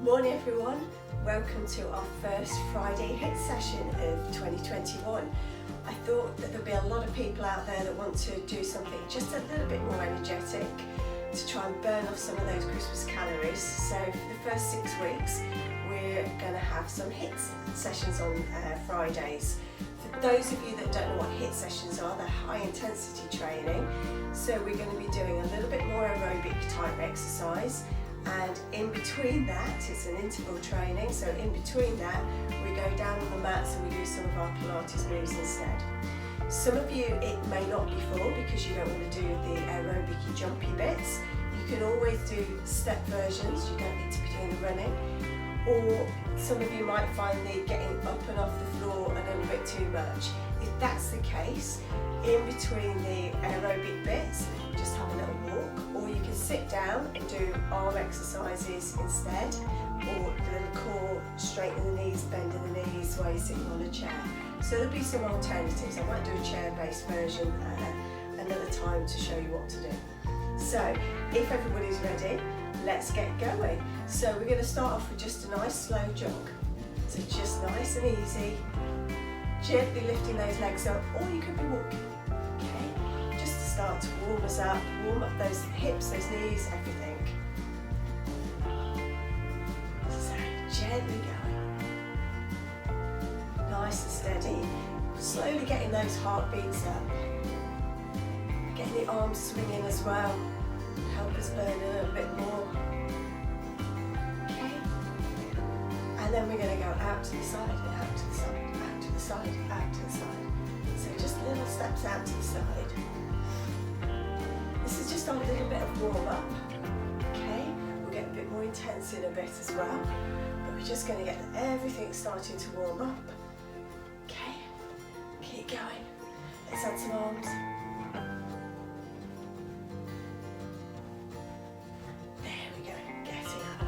Morning everyone, welcome to our first Friday HIT session of 2021. I thought that there'd be a lot of people out there that want to do something just a little bit more energetic to try and burn off some of those Christmas calories. So for the first 6 weeks we're going to have some HIT sessions on Fridays. For those of you that don't know what HIT sessions are, they're high intensity training. So we're going to be doing a little bit more aerobic type exercise. And in between that, it's an interval training, so in between that we go down on the mats and we use some of our Pilates moves instead. Some of you it may not be for because you don't want to do the aerobic jumpy bits. You can always do step versions, you don't need to be doing the running. Or some of you might find the getting up and off the floor a little bit too much. If that's the case, in between the aerobic bits, just have a little walk, or you can sit down and do arm exercises instead, or the core, straighten the knees, bending the knees while you're sitting on a chair. So there'll be some alternatives. I might do a chair-based version another time to show you what to do. So if everybody's ready, let's get going. So we're going to start off with just a nice slow jog. So just nice and easy, gently lifting those legs up, or you could be walking. Okay, just to start to warm us up, warm up those hips, those knees, everything. So gently going, nice and steady, slowly getting those heartbeats up, getting the arms swinging as well, help us burn a little bit more. Okay, and then we're going to go out to the side and out to the side, out to the side, out to the side. So just little steps out to the side. This is just a little bit of warm up. Okay, we'll get a bit more intense in a bit as well, but we're just going to get everything starting to warm up. Okay, keep going. Let's add some arms. There we go, getting up.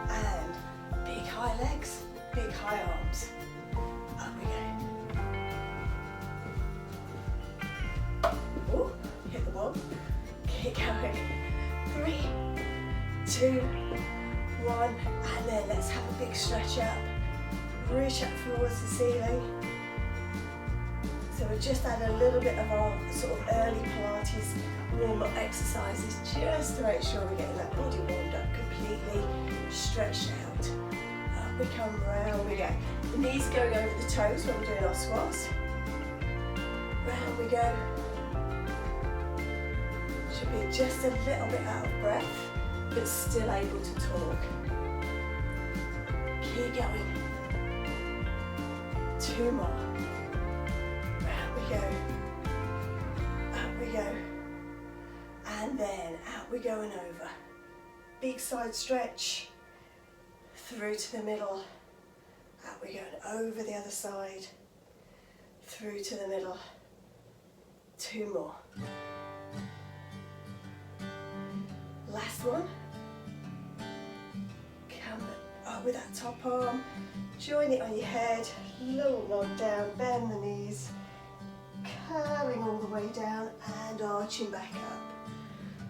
And big high legs, big high arms. Up we go. Ooh, hit the wall. Keep going. 3, 2, 1, and then let's have a big stretch up. Reach up towards the ceiling. So we'll just add a little bit of our sort of early Pilates warm-up exercises just to make sure we're getting that body warmed up completely, stretched out. Up we come, round we go. The knees going over the toes when we're doing our squats. Round we go. Should be just a little bit out of breath, but still able to talk. Keep going. 2 more. Round we go. Up we go. And then out we go and over. Big side stretch. Through to the middle. Out we go and over the other side. Through to the middle. 2 more. Last one. Come up with that top arm. Join it on your head. Little nod down. Bend the knees. Curling all the way down and arching back up.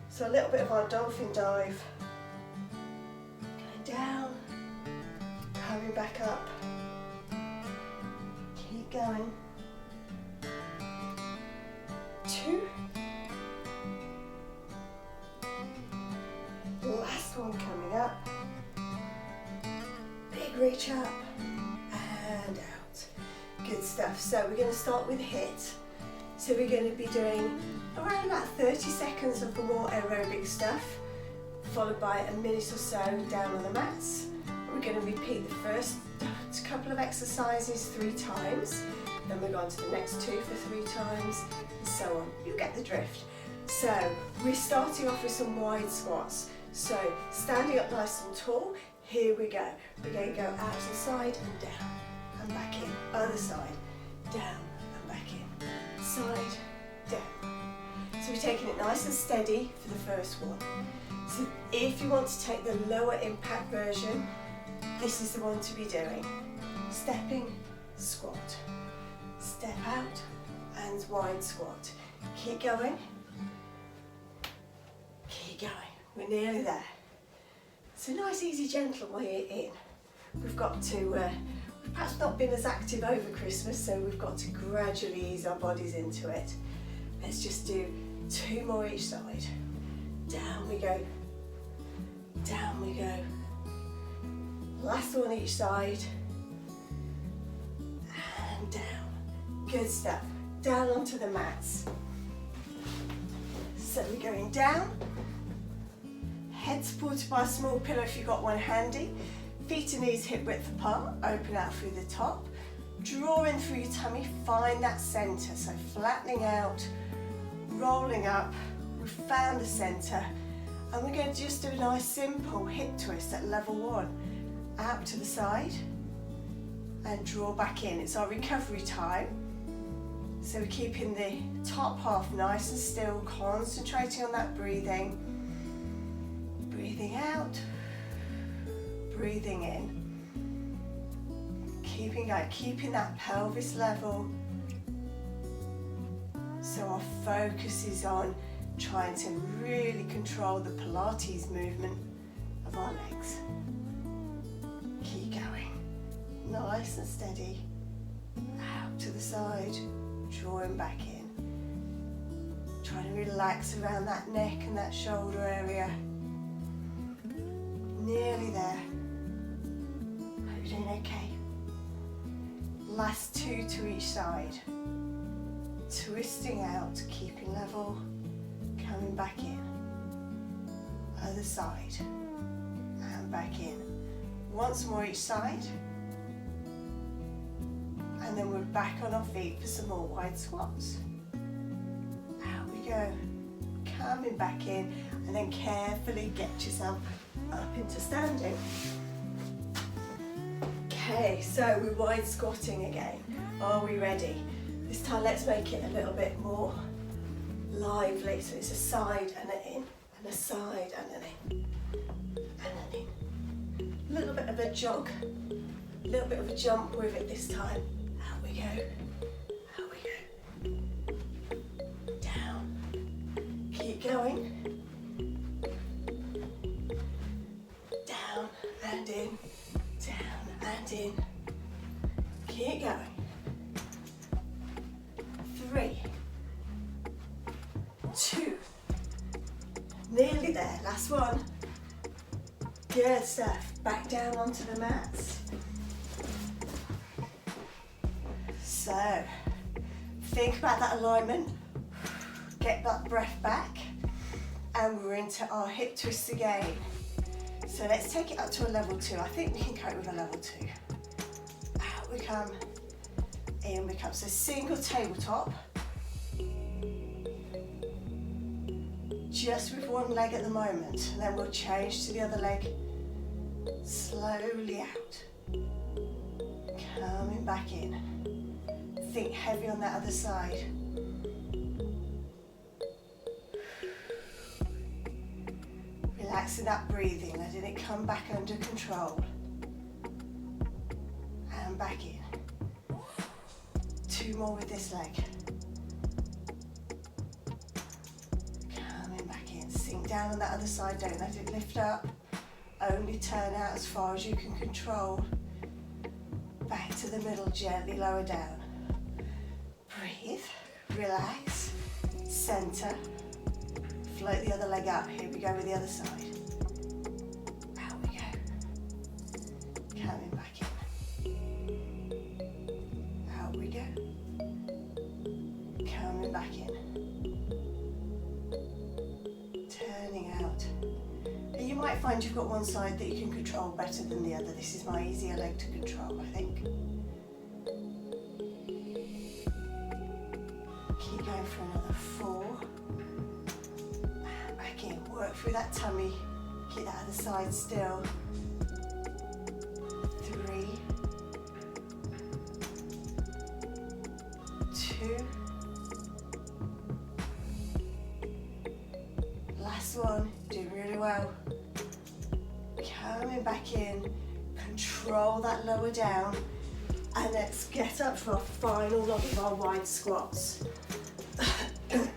So a little bit of our dolphin dive. Going down. Coming back up. Keep going. 2. Last one coming up. Big reach up and out. Good stuff. So we're going to start with HIT. So we're going to be doing around about 30 seconds of the more aerobic stuff, followed by a minute or so down on the mats. We're going to repeat the first couple of exercises 3 times. Then we'll go on to the next 2 for 3 times, and so on. You get the drift. So we're starting off with some wide squats. So standing up nice and tall, here we go. We're going to go out to the side and down, and back in. Other side, down and back in. Side, down. So we're taking it nice and steady for the first one. So if you want to take the lower impact version, this is the one to be doing. Stepping, squat. Step out and wide squat. Keep going. Keep going. We're nearly there. So nice, easy, gentle way in. We've got to, we've perhaps not been as active over Christmas, so we've got to gradually ease our bodies into it. Let's just do 2 more each side. Down we go. Down we go. Last one each side. And down. Good stuff. Down onto the mats. So we're going down. Head supported by a small pillow if you've got one handy. Feet and knees hip width apart. Open out through the top. Draw in through your tummy. Find that centre. So flattening out, rolling up. We've found the centre. And we're going to just do a nice simple hip twist at level 1. Out to the side. And draw back in. It's our recovery time. So we're keeping the top half nice and still, concentrating on that breathing. Breathing out, breathing in. Keeping going, keeping that pelvis level. So our focus is on trying to really control the Pilates movement of our legs. Keep going, nice and steady. Out to the side, drawing back in. Try to relax around that neck and that shoulder area. Nearly there. Hope you're doing okay. Last 2 to each side. Twisting out, keeping level, coming back in. Other side. And back in. Once more each side. And then we're back on our feet for some more wide squats. Out we go. Coming back in, and then carefully get yourself up into standing. Okay, so we're wide squatting again. Are we ready? This time let's make it a little bit more lively. So it's a side and an in, and a side and an in, and an in. A little bit of a jog, a little bit of a jump with it this time. Out we go, out we go. Down, keep going. Down and in, down and in. Keep going. 3, 2, nearly there, last one. Good stuff, back down onto the mats. So, think about that alignment, get that breath back, and we're into our hip twists again. So let's take it up to a level 2. I think we can cope with a level 2. Out we come, in we come. So single tabletop. Just with one leg at the moment. And then we'll change to the other leg. Slowly out. Coming back in. Think heavy on that other side. Relaxing that breathing, letting it come back under control. And back in. 2 more with this leg. Coming back in. Sink down on that other side, don't let it lift up. Only turn out as far as you can control. Back to the middle, gently lower down. Breathe, relax, center. Float the other leg up. Here we go with the other side. Out we go. Coming back in. Out we go. Coming back in. Turning out. And you might find you've got one side that you can control better than the other. This is my easier leg to control, I think. Keep going for another 4. Work through that tummy, keep that other side still. 3, 2. Last one, doing really well. Coming back in, control that lower down, and let's get up for our final lot of our wide squats.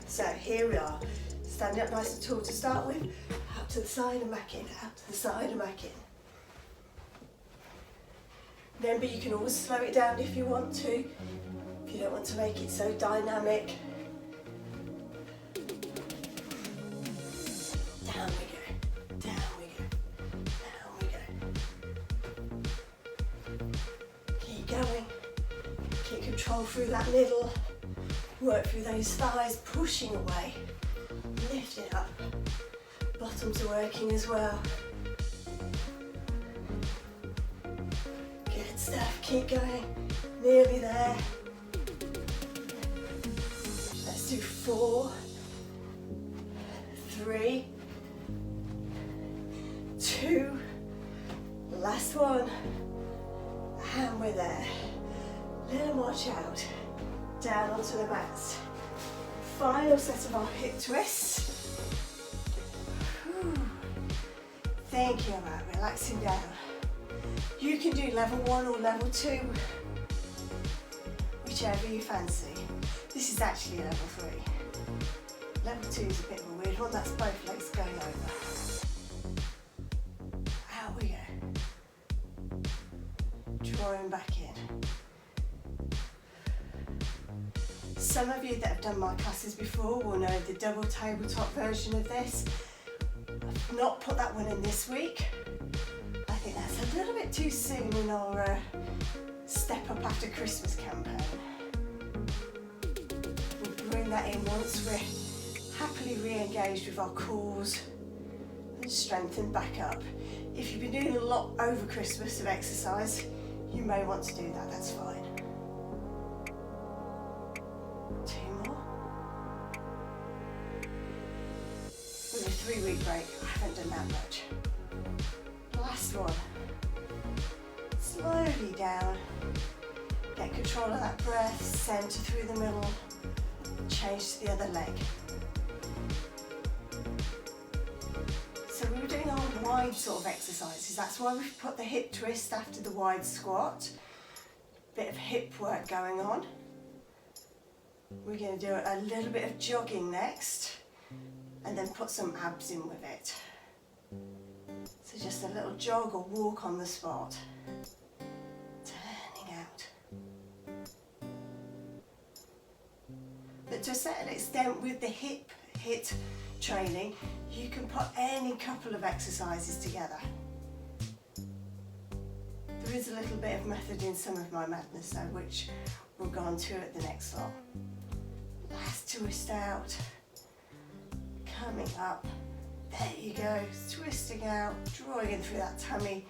So here we are. Standing up nice and tall to start with, out to the side and back in, out to the side and back in. Remember, you can always slow it down if you want to, if you don't want to make it so dynamic. Down we go, down we go, down we go. Keep going, keep control through that middle, work through those thighs, pushing away, lift it up. Bottoms are working as well. Good stuff, keep going, nearly there. Let's do 4, 3, 2, last one, and we're there. Let them watch out, down onto the mats. Final set of our hip twists. Thinking about relaxing down. You can do level 1 or level 2, whichever you fancy. This is actually level 3. Level 2 is a bit of a weird one, that's both legs going over. Out we go. Drawing back in. Some of you that have done my classes before will know the double tabletop version of this. I've not put that one in this week. I think that's a little bit too soon in our Step Up After Christmas campaign. We'll bring that in once we're happily re-engaged with our cores and strengthened back up. If you've been doing a lot over Christmas of exercise, you may want to do that, that's fine. 2 more. With a 3-week break, I haven't done that much. Last one. Slowly down. Get control of that breath, centre through the middle, change to the other leg. So we were doing our wide sort of exercises. That's why we've put the hip twist after the wide squat. Bit of hip work going on. We're going to do a little bit of jogging next and then put some abs in with it. So just a little jog or walk on the spot. Turning out. But to a certain extent with the hip HIIT training, you can put any couple of exercises together. There is a little bit of method in some of my madness though, which we'll go on to at the next lot. Last twist out, coming up, there you go, twisting out, drawing in through that tummy,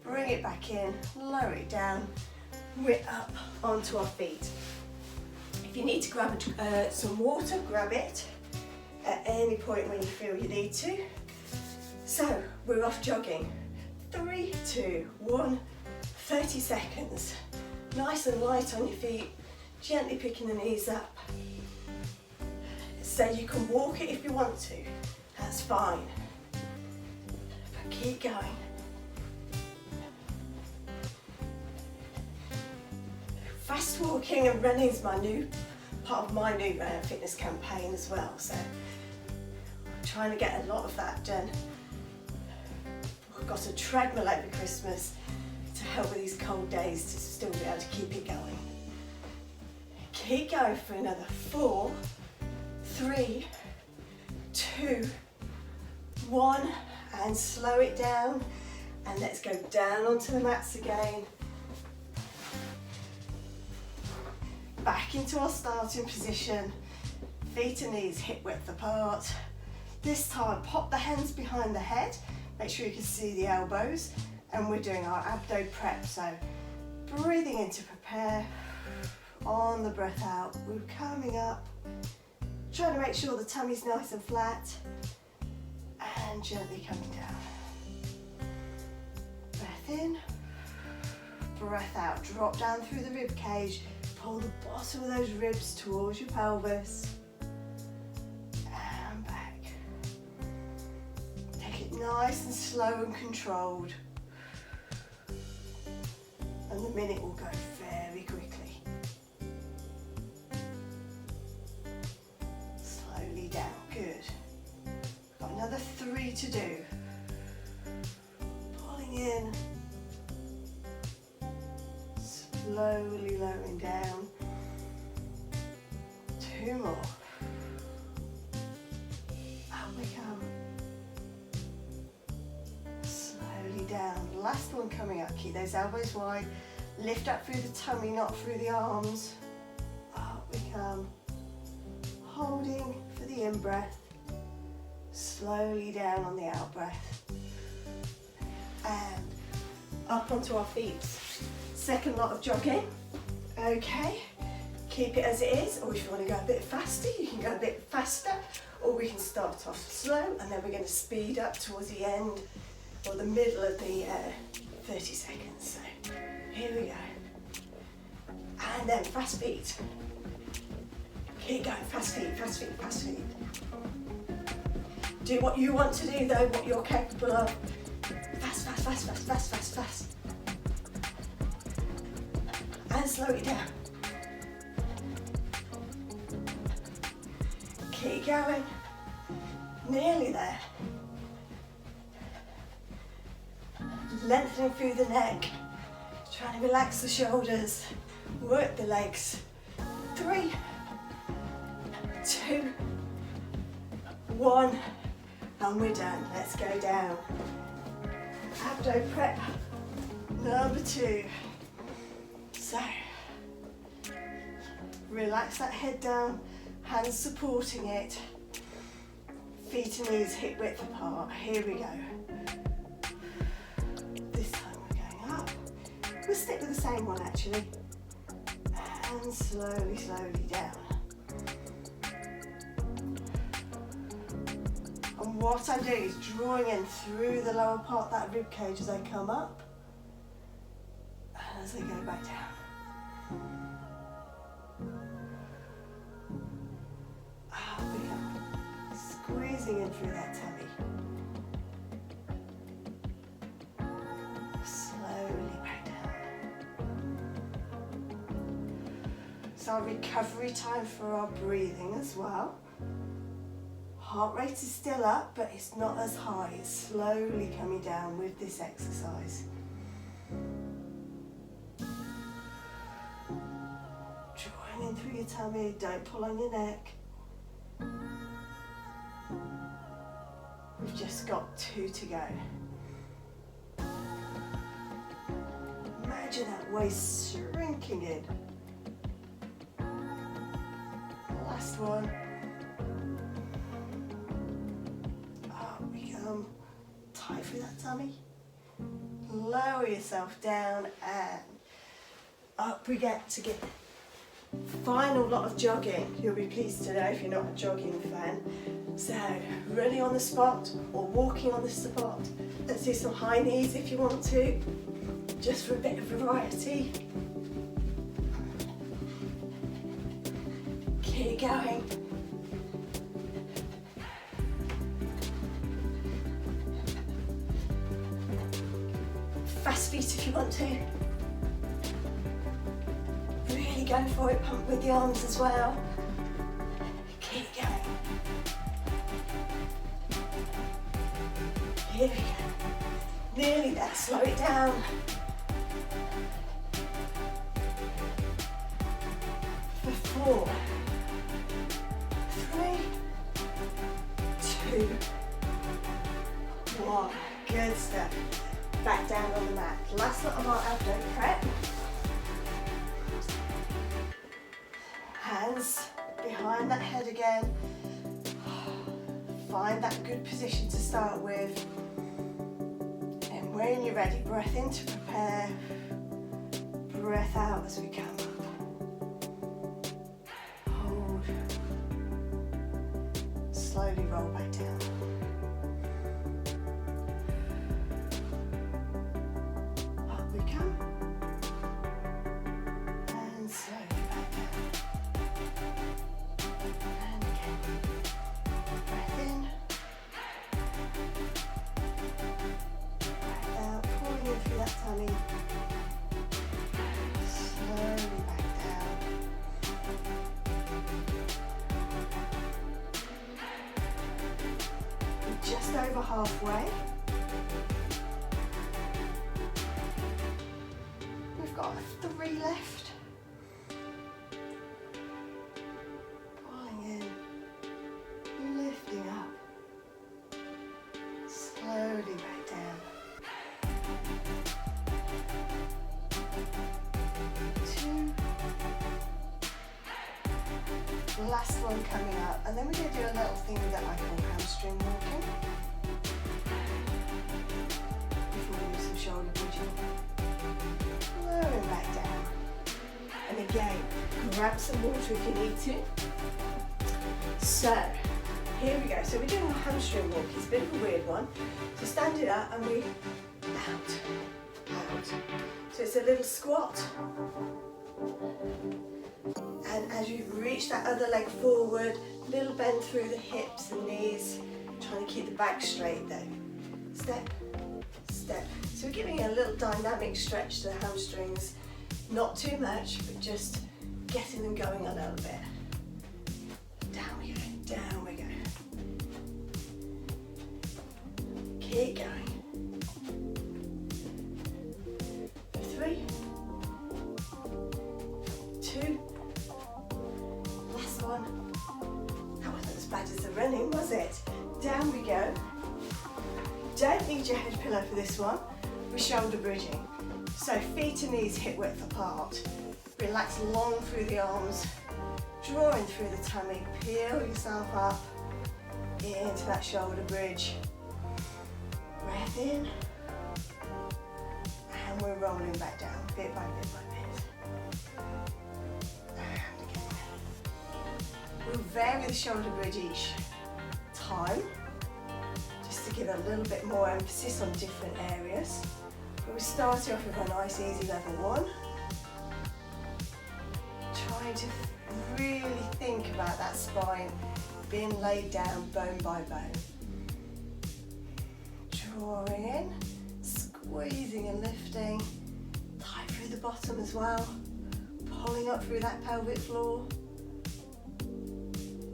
bring it back in, lower it down, we're up onto our feet. If you need to grab some water, grab it at any point when you feel you need to. So, we're off jogging. 3, 2, 1, 30 seconds. Nice and light on your feet, gently picking the knees up. So you can walk it if you want to, that's fine. But keep going. Fast walking and running is my new part of my new fitness campaign as well, so I'm trying to get a lot of that done. I've got a treadmill over Christmas to help with these cold days to still be able to keep it going. Keep going for another 4, 3, 2, 1, and slow it down, and let's go down onto the mats again. Back into our starting position, feet and knees hip width apart. This time pop the hands behind the head, make sure you can see the elbows, and we're doing our abdo prep, so breathing in to prepare, on the breath out, we're coming up, trying to make sure the tummy's nice and flat, and gently coming down. Breath in, breath out, drop down through the rib cage, pull the bottom of those ribs towards your pelvis, and back. Take it nice and slow and controlled, and the minute will go very quickly. Slowly down, good. to do. Pulling in, slowly lowering down. 2 more. Up we come. Slowly down. Last one coming up. Keep those elbows wide. Lift up through the tummy, not through the arms. Up we come. Holding for the in-breath. Slowly down on the out-breath. And up onto our feet. Second lot of jogging. Okay. Keep it as it is, or if you want to go a bit faster, you can go a bit faster, or we can start off slow and then we're going to speed up towards the end or the middle of the 30 seconds. So here we go. And then fast feet. Keep going, fast feet, fast feet, fast feet. Do what you want to do though, what you're capable of. Fast, fast, fast, fast, fast, fast, fast. And slow it down. Keep going. Nearly there. Lengthening through the neck. Trying to relax the shoulders. Work the legs. 3, 2, 1. And we're done. Let's go down. Abdo prep number 2. So, relax that head down. Hands supporting it, feet and knees hip width apart. Here we go. This time we're going up. We'll stick with the same one actually. And slowly, slowly down. And what I'm doing is drawing in through the lower part of that rib cage as I come up and as I go back down. Squeezing in through that tummy. Slowly back down. So our recovery time for our breathing as well. Heart rate is still up, but it's not as high. It's slowly coming down with this exercise. Drawing in through your tummy, don't pull on your neck. We've just got 2 to go. Imagine that waist shrinking in. Last one. Up we come. Tight through that tummy. Lower yourself down and up we get to get final lot of jogging. You'll be pleased to know if you're not a jogging fan. So, running on the spot or walking on the spot. Let's do some high knees if you want to, just for a bit of variety. Keep going. Fast feet if you want to. Really go for it, pump with the arms as well. Keep going. Here we go. Nearly there, slow it down. For 4, 3, 2, 1. Good stuff. Back down on the mat. Last lot of our abdo prep. Hands behind that head again. Find that good position to start with. And when you're ready, breath in to prepare. Breath out as we come up. Hold. Slowly roll back down. Up we come. And slowly back down. And again. Breath in. Breath out, pulling in through that tummy. Slowly back down. just over halfway. We've got 3 left. Pulling in, lifting up, slowly back down. 2. Last one coming up, and then we're going to do a little thing that I call hamstring walking. Before we do some shoulder bridging. Lowering back down. And again, grab some water if you need to. So, here we go. So we're doing a hamstring walk. It's a bit of a weird one. So stand it up and we out, out. So it's a little squat. And as you reach that other leg forward, little bend through the hips and knees, trying to keep the back straight though. Step, step. So we're giving a little dynamic stretch to the hamstrings, not too much, but just getting them going a little bit. Down we go, down we go. Keep going. 3, 2, last one. That wasn't as bad as the running, was it? Down we go. Don't need your head pillow for this one. We're shoulder bridging. So feet and knees hip width apart. Relax long through the arms, drawing through the tummy. Peel yourself up into that shoulder bridge. Breath in. And we're rolling back down, bit by bit by bit. And again. We'll vary the shoulder bridge each time, just to give a little bit more emphasis on different areas. But we're starting off with a nice easy level 1. Trying to really think about that spine being laid down bone by bone. Drawing in, squeezing and lifting, tight through the bottom as well, pulling up through that pelvic floor,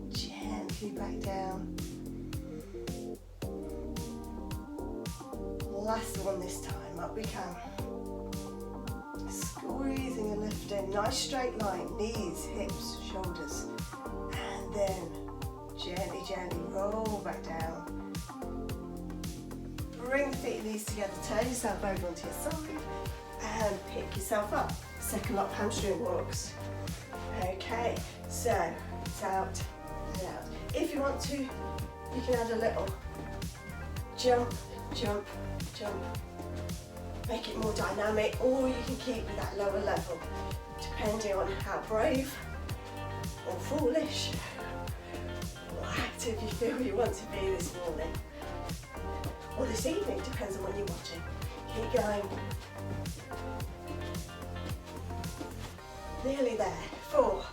gently back down. Last one this time, up we come. Squeezing and lifting, nice straight line, knees, hips, shoulders, and then gently, gently roll back down. Bring the feet and knees together, turn yourself over onto your side and pick yourself up. Second lot hamstring walks. Okay, so it's out and out. If you want to, you can add a little jump, jump, jump. Make it more dynamic, or you can keep with that lower level, depending on how brave or foolish or active you feel you want to be this morning. Or this evening, depends on when you're watching. Keep going. Nearly there. 4,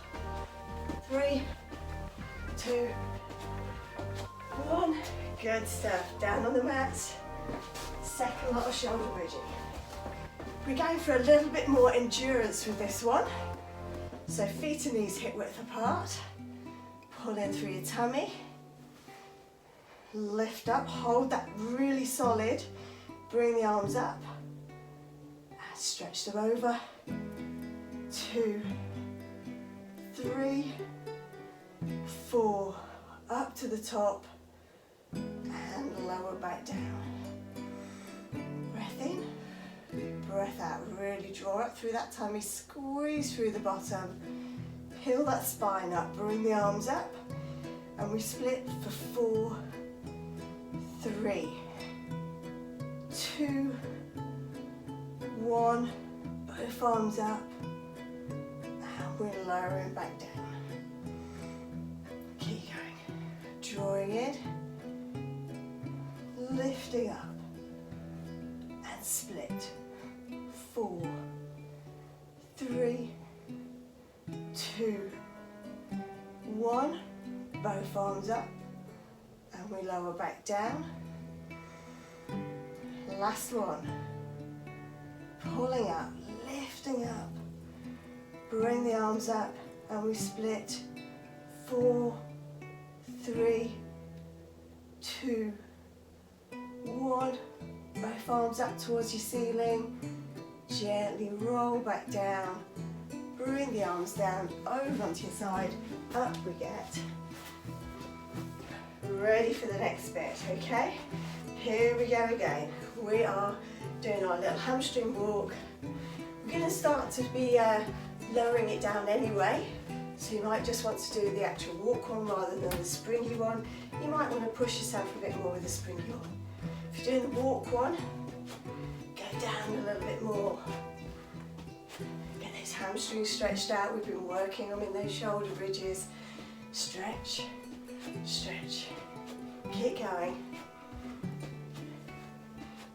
3, 2, 1. Good stuff. Down on the mats. Second lot of shoulder bridging. We're going for a little bit more endurance with this one. So feet and knees hip width apart. Pull in through your tummy. Lift up, hold that really solid. Bring the arms up. And stretch them over. 2, 3, 4. Up to the top. And lower back down. Breath in. Breath out, really draw up through that tummy, squeeze through the bottom, peel that spine up, bring the arms up, and we split for 4, 3, 2, 1, both arms up, and we're lowering back down. Keep going, drawing in, lifting up, and split. 4, 3, 2, 1. Both arms up, and we lower back down. Last one. Pulling up, lifting up. Bring the arms up, and we split. 4, 3, 2, 1, both arms up towards your ceiling, gently roll back down, bring the arms down, over onto your side, up we get. Ready for the next bit, okay? Here we go again. We are doing our little hamstring walk. We're going to start to be lowering it down anyway, so you might just want to do the actual walk one rather than the springy one. You might want to push yourself a bit more with the springy one. If you're doing the walk one, go down a little bit more. Get those hamstrings stretched out. We've been working them in those shoulder bridges. Stretch, stretch. Keep going.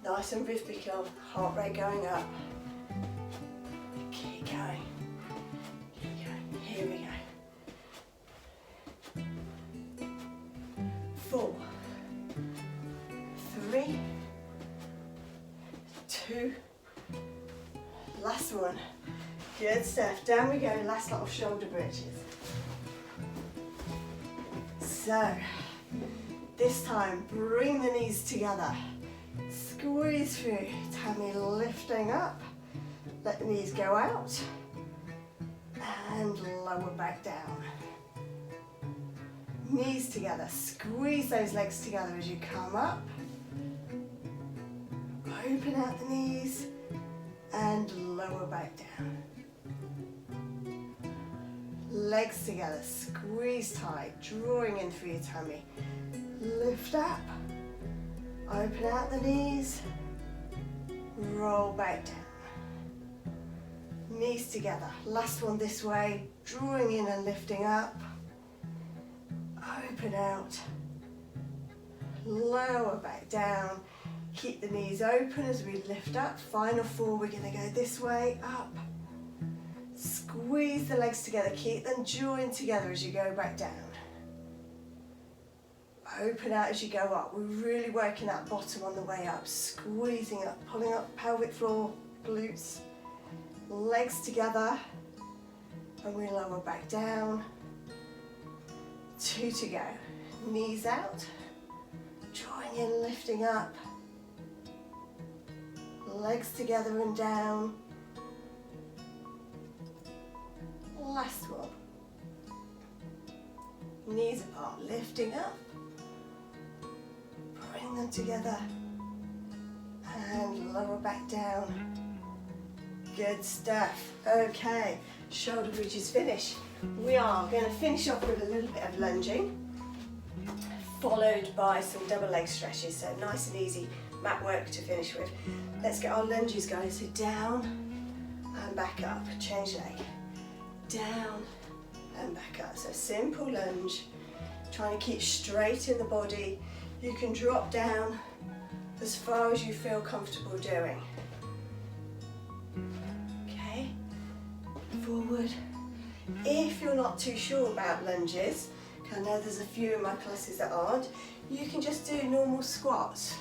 Nice and rhythmical, heart rate going up. Keep going. Keep going. Here we go. 4, 3, 2, last one. Good stuff. Down we go, last lot of shoulder bridges. So, this time, bring the knees together. Squeeze through, tummy lifting up. Let the knees go out. And lower back down. Knees together. Squeeze those legs together as you come up. Open out the knees. And lower back down. Legs together. Squeeze tight. Drawing in through your tummy. Lift up. Open out the knees. Roll back down. Knees together. Last one this way. Drawing in and lifting up. Open out. Lower back down. Keep the knees open as we lift up. Final 4, we're going to go this way, up. Squeeze the legs together. Keep them joined together as you go back down. Open out as you go up. We're really working that bottom on the way up. Squeezing up, pulling up pelvic floor, glutes. Legs together. And we lower back down. 2 to go. Knees out. Drawing in, lifting up. Legs together and down. Last one. Knees apart, lifting up. Bring them together. And lower back down. Good stuff. Okay, shoulder bridges finished. We are going to finish off with a little bit of lunging, followed by some double leg stretches, so nice and easy mat work to finish with. Let's get our lunges going. So down and back up, change leg. Down and back up. So simple lunge, trying to keep straight in the body. You can drop down as far as you feel comfortable doing. Okay, forward. If you're not too sure about lunges, I know there's a few in my classes that aren't, you can just do normal squats.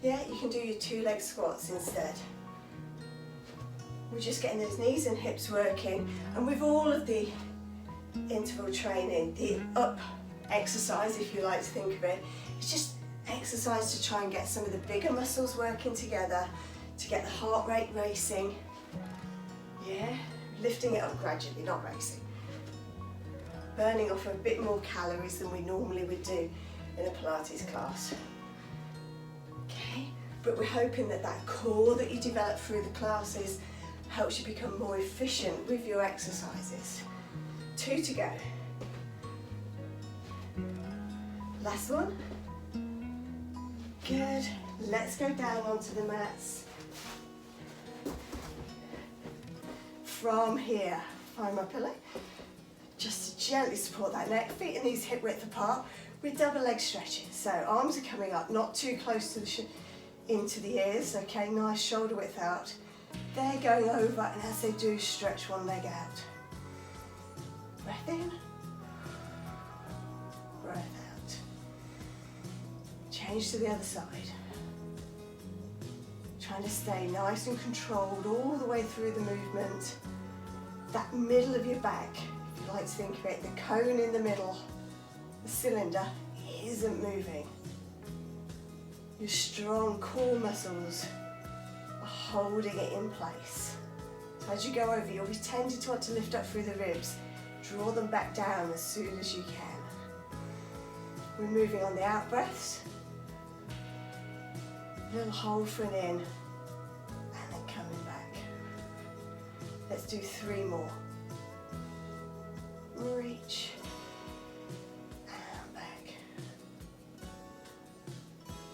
Yeah, you can do your 2-leg squats instead. We're just getting those knees and hips working, and with all of the interval training, the up exercise, if you like to think of it, it's just exercise to try and get some of the bigger muscles working together, to get the heart rate racing. Yeah, lifting it up gradually, not racing. Burning off a bit more calories than we normally would do in a Pilates class. Okay, but we're hoping that that core that you develop through the classes helps you become more efficient with your exercises. 2 to go. Last one. Good. Let's go down onto the mats. From here, find my pillow. Just to gently support that neck, feet and knees hip width apart with double leg stretches. So arms are coming up, not too close to the into the ears. Okay, nice shoulder width out. They're going over, and as they do, stretch one leg out. Breath in, breath out. Change to the other side. Trying to stay nice and controlled all the way through the movement. That middle of your back, if you like to think of it, the cone in the middle, the cylinder, isn't moving. Your strong core muscles are holding it in place. So as you go over, you'll be tending to want to lift up through the ribs. Draw them back down as soon as you can. We're moving on the out breaths. Little hold for an in, and then coming back. Let's do 3 more. Reach, and back.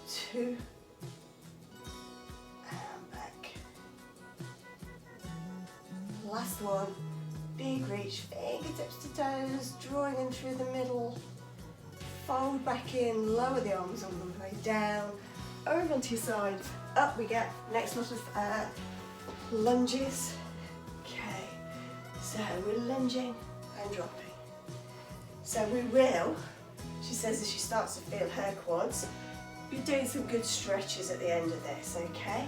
2, and back. Last one, big reach, fingertips to toes, drawing in through the middle. Fold back in, lower the arms all the way down, over onto your side, up we get. Next lot of lunges. Okay, so we're lunging and dropping. So we will, she says as she starts to feel her quads, be doing some good stretches at the end of this, okay?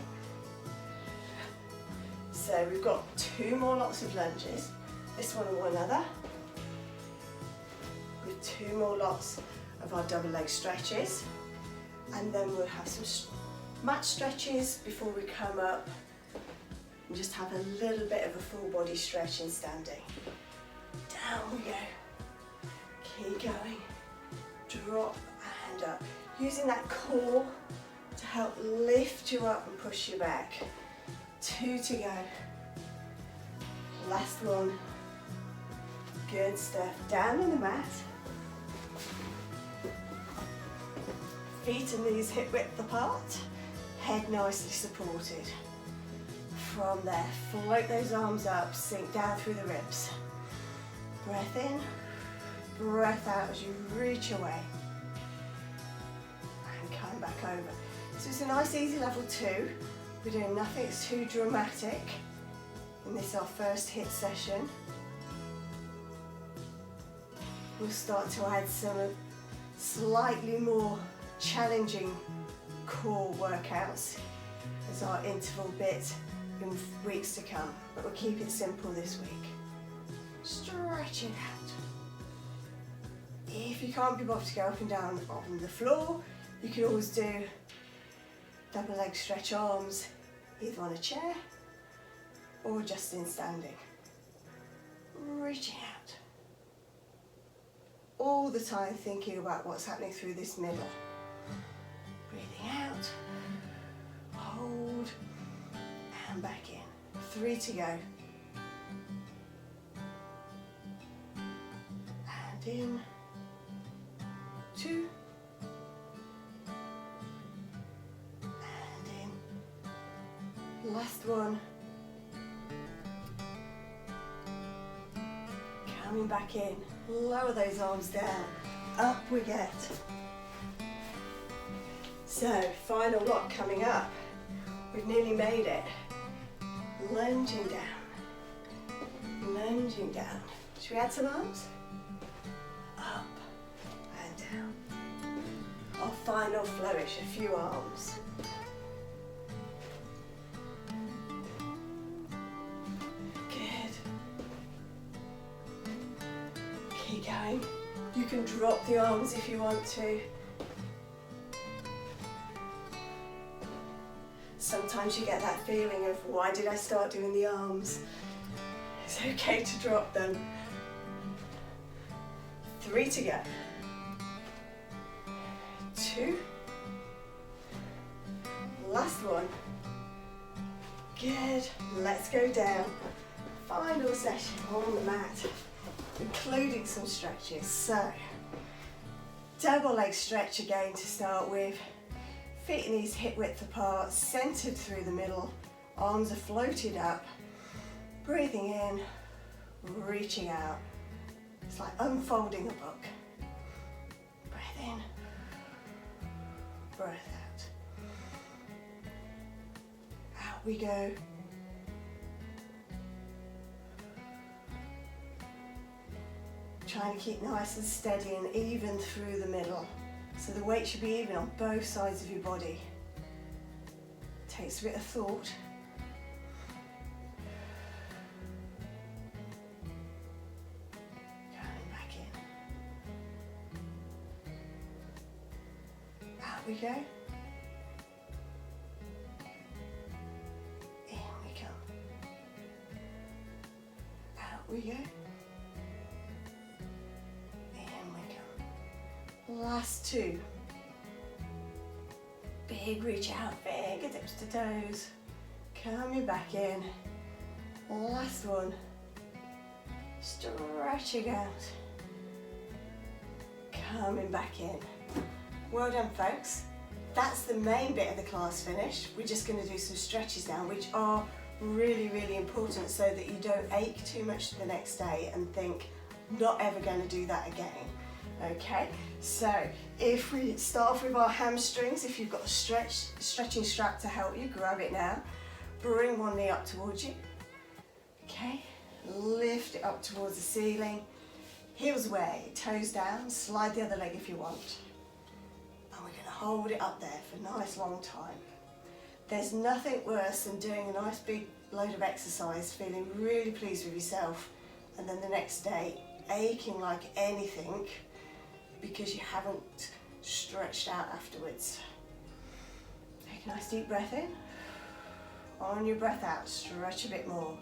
So we've got 2 more lots of lunges, this one and one other, with 2 more lots of our double leg stretches, and then we'll have some mat stretches before we come up and just have a little bit of a full body stretch in standing. Down we go. Keep going. Drop and up. Using that core to help lift you up and push you back. 2 to go. Last one. Good stuff. Down on the mat. Feet and knees hip width apart. Head nicely supported. From there, float those arms up, sink down through the ribs. Breath in, breath out as you reach away. And come back over. So it's a nice easy level 2. We're doing nothing too dramatic. And this is our first HIIT session. We'll start to add some slightly more challenging core workouts as our interval bit in weeks to come, but we'll keep it simple this week. Stretch it out. If you can't be bothered to go up and down on the floor, you can always do double leg stretch arms either on a chair or just in standing. Reaching out. All the time thinking about what's happening through this middle. Breathing out, hold, and back in. 3 to go. And in, 2, and in. Last one. Coming back in. Lower those arms down. Up we get. So, final lot coming up. We've nearly made it. Lunging down. Lunging down. Should we add some arms? Up and down. Our final flourish, a few arms. Good. Keep going. You can drop the arms if you want to. Sometimes you get that feeling of, why did I start doing the arms? It's okay to drop them. 3 to go. 2. Last one. Good. Let's go down. Final session on the mat, including some stretches. So, double leg stretch again to start with. Feet and knees hip width apart, centered through the middle. Arms are floated up. Breathing in, reaching out. It's like unfolding a book. Breath in, breath out. Out we go. Trying to keep nice and steady and even through the middle. So the weight should be even on both sides of your body. Takes a bit of thought. Coming back in. Out we go. we go. In we go. Last two. Big reach out, fingertips to toes. Coming back in. Last one. Stretching out. Coming back in. Well done, folks. That's the main bit of the class finished. We're just going to do some stretches now, which are really, really important so that you don't ache too much the next day and think, not ever going to do that again. Okay, so if we start off with our hamstrings, if you've got a stretching strap to help you, grab it now. Bring one knee up towards you. Okay, lift it up towards the ceiling. Heels away, toes down, slide the other leg if you want. And we're going to hold it up there for a nice long time. There's nothing worse than doing a nice big load of exercise, feeling really pleased with yourself, and then the next day aching like anything because you haven't stretched out afterwards. Take a nice deep breath in. On your breath out, stretch a bit more.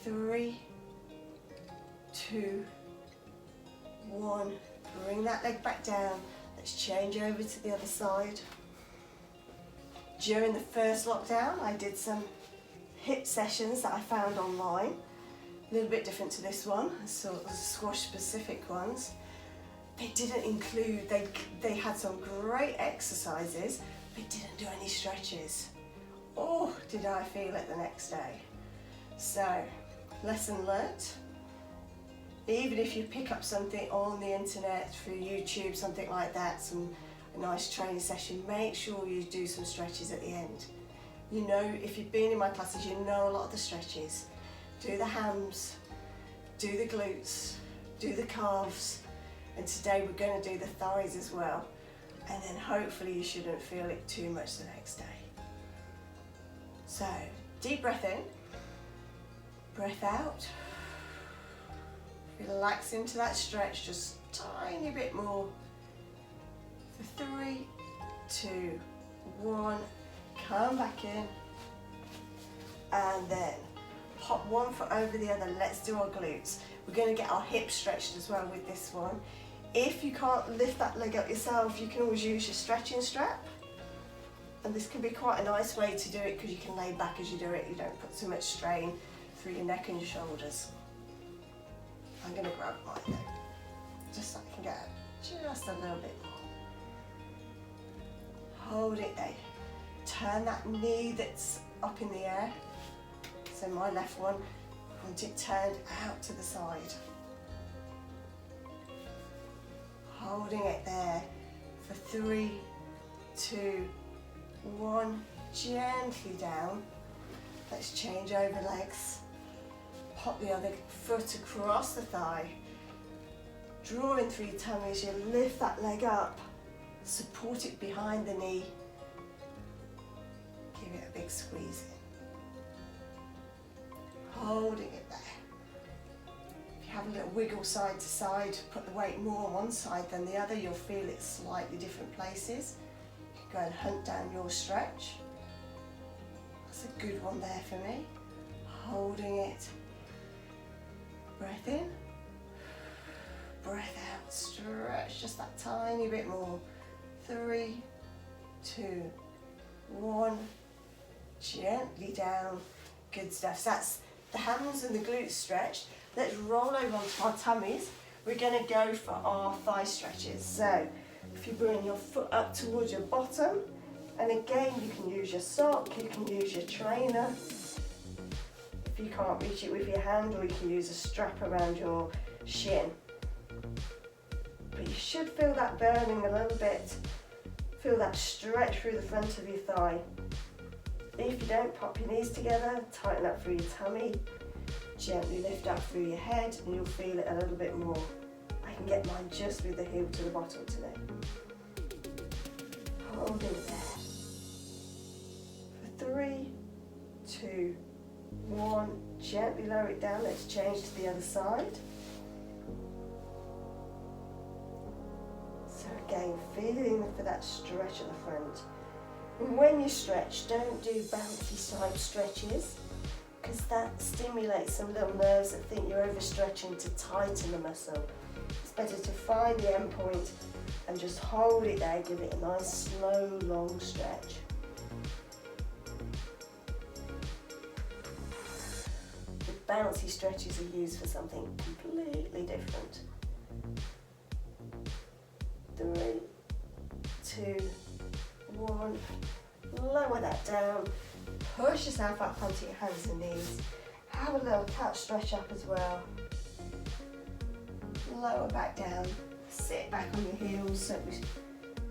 3, 2, 1. Bring that leg back down. Let's change over to the other side. During the first lockdown, I did some HIIT sessions that I found online. A little bit different to this one, sort of squash specific ones. They didn't include, they had some great exercises, but didn't do any stretches. Oh, did I feel it the next day. So, lesson learnt. Even if you pick up something on the internet, through YouTube, something like that, a nice training session, make sure you do some stretches at the end. You know, if you've been in my classes, you know a lot of the stretches. Do the hams, do the glutes, do the calves, and today we're going to do the thighs as well. And then hopefully you shouldn't feel it too much the next day. So, deep breath in, breath out. Relax into that stretch, just a tiny bit more. For 3, 2, 1, come back in. And then pop one foot over the other. Let's do our glutes. We're going to get our hips stretched as well with this one. If you can't lift that leg up yourself, you can always use your stretching strap. And this can be quite a nice way to do it because you can lay back as you do it. You don't put too much strain through your neck and your shoulders. I'm going to grab mine though, just so I can get just a little bit more. Hold it there. Turn that knee that's up in the air. So my left one, I want it turned out to the side. Holding it there for 3, 2, 1. Gently down. Let's change over legs. Pop the other foot across the thigh. Draw in through your tummy as you lift that leg up. Support it behind the knee. Give it a big squeeze in. Holding it there. If you have a little wiggle side to side, put the weight more on one side than the other, you'll feel it slightly different places. You can go and hunt down your stretch. That's a good one there for me. Holding it. Breath in. Breath out. Stretch just that tiny bit more. 3, 2, 1. Gently down. Good stuff. So that's the hams and the glutes stretched. Let's roll over onto our tummies. We're going to go for our thigh stretches. So if you bring your foot up towards your bottom, and again you can use your sock, you can use your trainer. If you can't reach it with your hand, or you can use a strap around your shin. But you should feel that burning a little bit. Feel that stretch through the front of your thigh. If you don't, pop your knees together, tighten up through your tummy, gently lift up through your head, and you'll feel it a little bit more. I can get mine just with the heel to the bottom today. Hold it there. For 3, 2, 1, gently lower it down. Let's change to the other side. So again, feeling for that stretch at the front. And when you stretch, don't do bouncy side stretches, because that stimulates some little nerves that think you're overstretching to tighten the muscle. It's better to find the end point and just hold it there, give it a nice slow long stretch. The bouncy stretches are used for something completely different. 3, 2, 1, lower that down, push yourself up onto your hands and knees, have a little cat stretch up as well, lower back down, sit back on your heels, so we're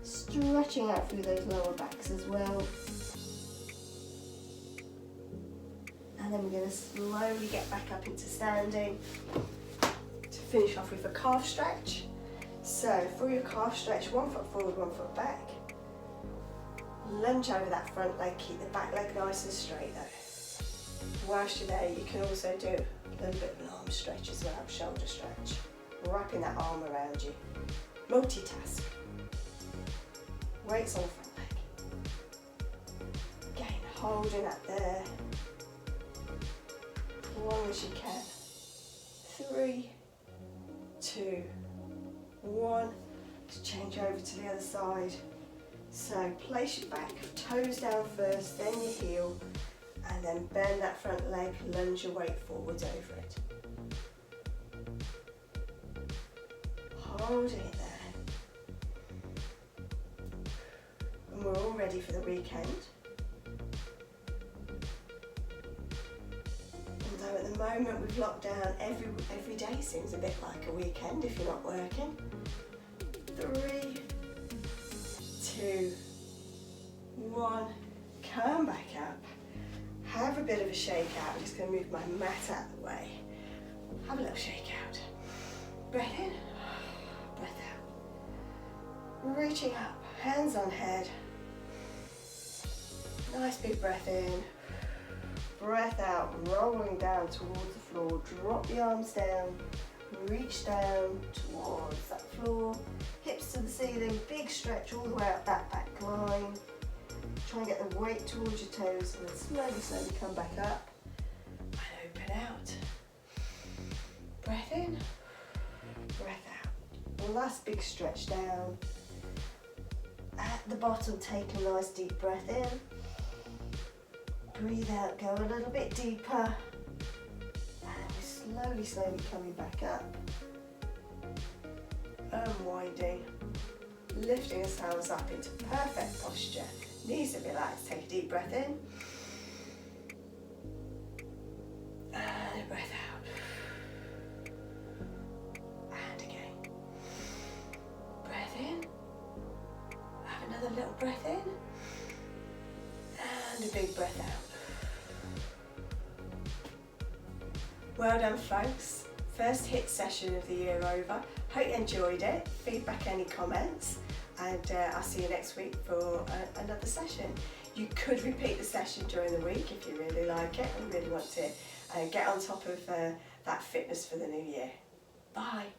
stretching out through those lower backs as well. And then we're going to slowly get back up into standing to finish off with a calf stretch. So for your calf stretch, 1 foot forward, 1 foot back. Lunge over that front leg, keep the back leg nice and straight though. Whilst you're there, you can also do a little bit of an arm stretch as well, shoulder stretch. Wrapping that arm around you. Multitask. Weights on the front leg. Again, holding that there. As long as you can. 3, 2, 1. Just change over to the other side. So place your back, toes down first, then your heel, and then bend that front leg, lunge your weight forwards over it. Holding it there. And we're all ready for the weekend. Although at the moment we've locked down, every day seems a bit like a weekend if you're not working. 3, 2, 1, come back up. Have a bit of a shake out. I'm just going to move my mat out of the way. Have a little shake out. Breath in, breath out. Reaching up, hands on head. Nice big breath in. Breath out, rolling down towards the floor. Drop the arms down. Reach down towards that floor. Hips to the ceiling, big stretch all the way up that back line. Try and get the weight towards your toes and then slowly come back up and open out. Breath in, breath out. Last big stretch down. At the bottom, take a nice deep breath in. Breathe out, go a little bit deeper. And we're slowly coming back up. Unwinding. Lifting ourselves up into perfect posture. Knees are relaxed. Take a deep breath in. And a breath out. And again. Breath in. Have another little breath in. And a big breath out. Well done, folks. First HIT session of the year over. Hope you enjoyed it. Feedback, any comments, and I'll see you next week for another session. You could repeat the session during the week if you really like it and really want to get on top of that fitness for the new year. Bye.